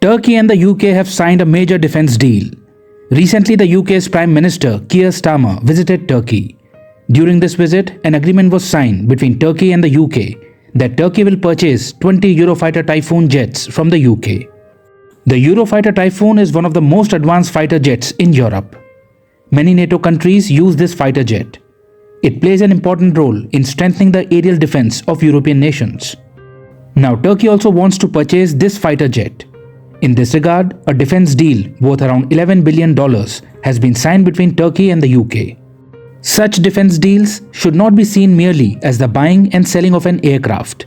Turkey and the UK have signed a major defense deal. Recently, the UK's Prime Minister Keir Starmer visited Turkey. During this visit, an agreement was signed between Turkey and the UK that Turkey will purchase 20 Eurofighter Typhoon jets from the UK. The Eurofighter Typhoon is one of the most advanced fighter jets in Europe. Many NATO countries use this fighter jet. It plays an important role in strengthening the aerial defense of European nations. Now, Turkey also wants to purchase this fighter jet. In this regard, a defense deal worth around $11 billion has been signed between Turkey and the UK. Such defense deals should not be seen merely as the buying and selling of an aircraft.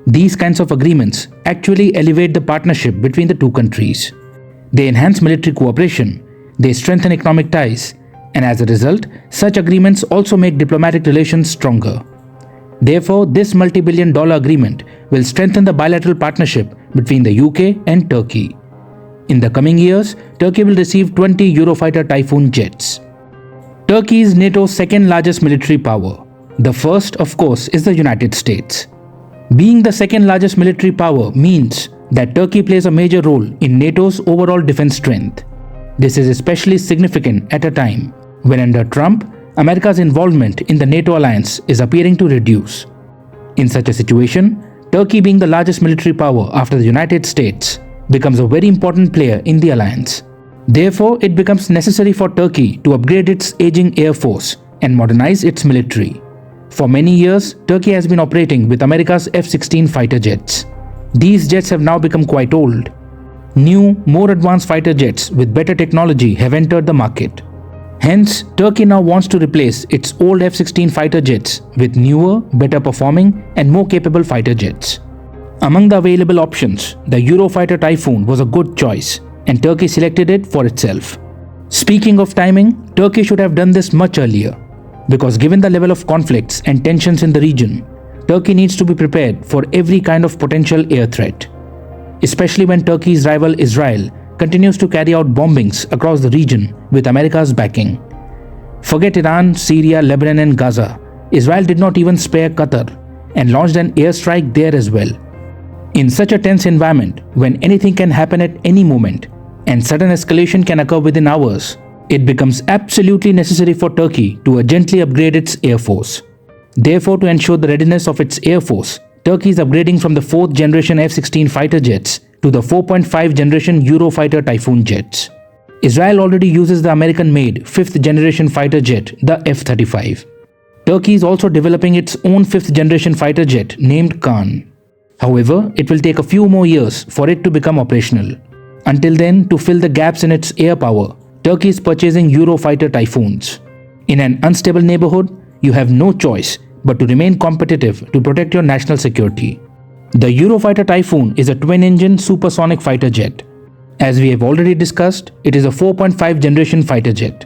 These kinds of agreements actually elevate the partnership between the two countries. They enhance military cooperation, they strengthen economic ties, and as a result, such agreements also make diplomatic relations stronger. Therefore, this multi-billion-dollar agreement will strengthen the bilateral partnership between the UK and Turkey. In the coming years, Turkey will receive 20 Eurofighter Typhoon jets. Turkey is NATO's second largest military power. The first, of course, is the United States. Being the second largest military power means that Turkey plays a major role in NATO's overall defense strength. This is especially significant at a time when under Trump, America's involvement in the NATO alliance is appearing to reduce. In such a situation, Turkey, being the largest military power after the United States, becomes a very important player in the alliance. Therefore, it becomes necessary for Turkey to upgrade its aging air force and modernize its military. For many years, Turkey has been operating with America's F-16 fighter jets. These jets have now become quite old. New, more advanced fighter jets with better technology have entered the market. Hence, Turkey now wants to replace its old F-16 fighter jets with newer, better performing and more capable fighter jets. Among the available options, the Eurofighter Typhoon was a good choice, and Turkey selected it for itself. Speaking of timing, Turkey should have done this much earlier, because given the level of conflicts and tensions in the region, Turkey needs to be prepared for every kind of potential air threat, especially when Turkey's rival Israel continues to carry out bombings across the region with America's backing. Forget Iran, Syria, Lebanon and Gaza. Israel did not even spare Qatar and launched an airstrike there as well. In such a tense environment, when anything can happen at any moment and sudden escalation can occur within hours, it becomes absolutely necessary for Turkey to urgently upgrade its air force. Therefore, to ensure the readiness of its air force, Turkey is upgrading from the 4th generation F-16 fighter jets to the 4.5 generation Eurofighter Typhoon jets. Israel already uses the American-made 5th generation fighter jet, the F-35. Turkey is also developing its own 5th generation fighter jet named Khan. However, it will take a few more years for it to become operational. Until then, to fill the gaps in its air power, Turkey is purchasing Eurofighter Typhoons. In an unstable neighborhood, you have no choice but to remain competitive to protect your national security. The Eurofighter Typhoon is a twin-engine supersonic fighter jet. As we have already discussed, it is a 4.5 generation fighter jet.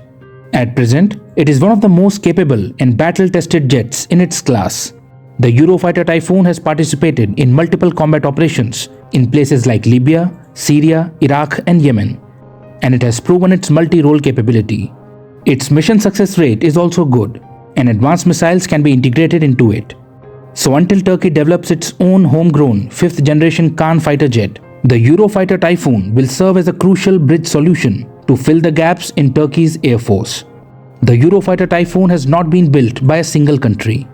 At present, it is one of the most capable and battle-tested jets in its class. The Eurofighter Typhoon has participated in multiple combat operations in places like Libya, Syria, Iraq and Yemen, and it has proven its multi-role capability. Its mission success rate is also good, and advanced missiles can be integrated into it. So until Turkey develops its own homegrown 5th generation Khan fighter jet, the Eurofighter Typhoon will serve as a crucial bridge solution to fill the gaps in Turkey's air force. The Eurofighter Typhoon has not been built by a single country.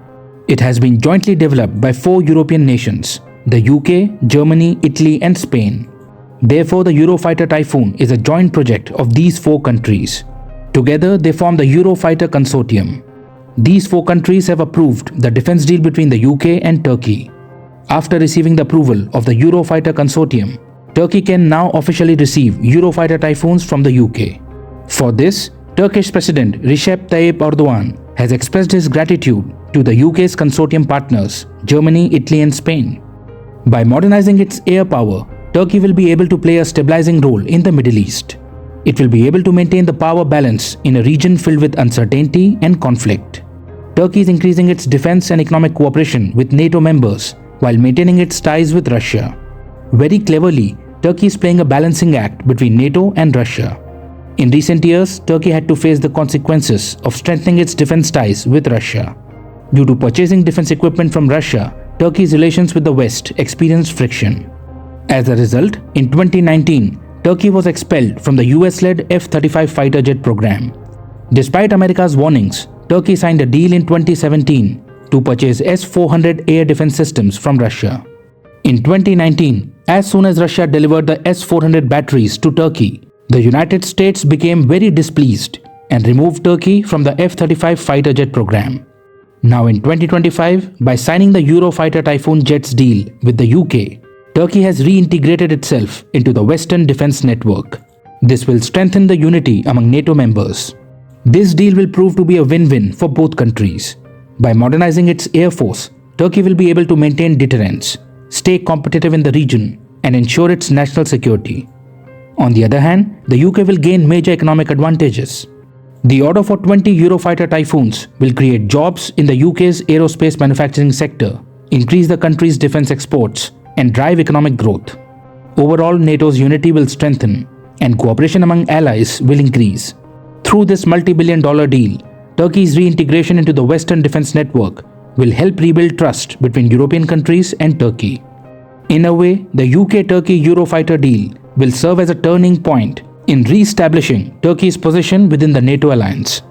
It has been jointly developed by 4 European nations, the UK, Germany, Italy and Spain. Therefore, the Eurofighter Typhoon is a joint project of these 4 countries. Together, they form the Eurofighter Consortium. These 4 countries have approved the defense deal between the UK and Turkey. After receiving the approval of the Eurofighter Consortium, Turkey can now officially receive Eurofighter Typhoons from the UK. For this, Turkish President Recep Tayyip Erdogan has expressed his gratitude to the UK's consortium partners, Germany, Italy and Spain. By modernizing its air power, Turkey will be able to play a stabilizing role in the Middle East. It will be able to maintain the power balance in a region filled with uncertainty and conflict. Turkey is increasing its defense and economic cooperation with NATO members while maintaining its ties with Russia. Very cleverly, Turkey is playing a balancing act between NATO and Russia. In recent years, Turkey had to face the consequences of strengthening its defense ties with Russia. Due to purchasing defense equipment from Russia, Turkey's relations with the West experienced friction. As a result, in 2019, Turkey was expelled from the US-led F-35 fighter jet program. Despite America's warnings, Turkey signed a deal in 2017 to purchase S-400 air defense systems from Russia. In 2019, as soon as Russia delivered the S-400 batteries to Turkey, the United States became very displeased and removed Turkey from the F-35 fighter jet program. Now in 2025, by signing the Eurofighter Typhoon jets deal with the UK, Turkey has reintegrated itself into the Western defense network. This will strengthen the unity among NATO members. This deal will prove to be a win-win for both countries. By modernizing its air force, Turkey will be able to maintain deterrence, stay competitive in the region, and ensure its national security. On the other hand, the UK will gain major economic advantages. The order for 20 Eurofighter Typhoons will create jobs in the UK's aerospace manufacturing sector, increase the country's defense exports, and drive economic growth. Overall, NATO's unity will strengthen, and cooperation among allies will increase. Through this multi-billion-dollar deal, Turkey's reintegration into the Western defense network will help rebuild trust between European countries and Turkey. In a way, the UK-Turkey Eurofighter deal will serve as a turning point in re-establishing Turkey's position within the NATO alliance.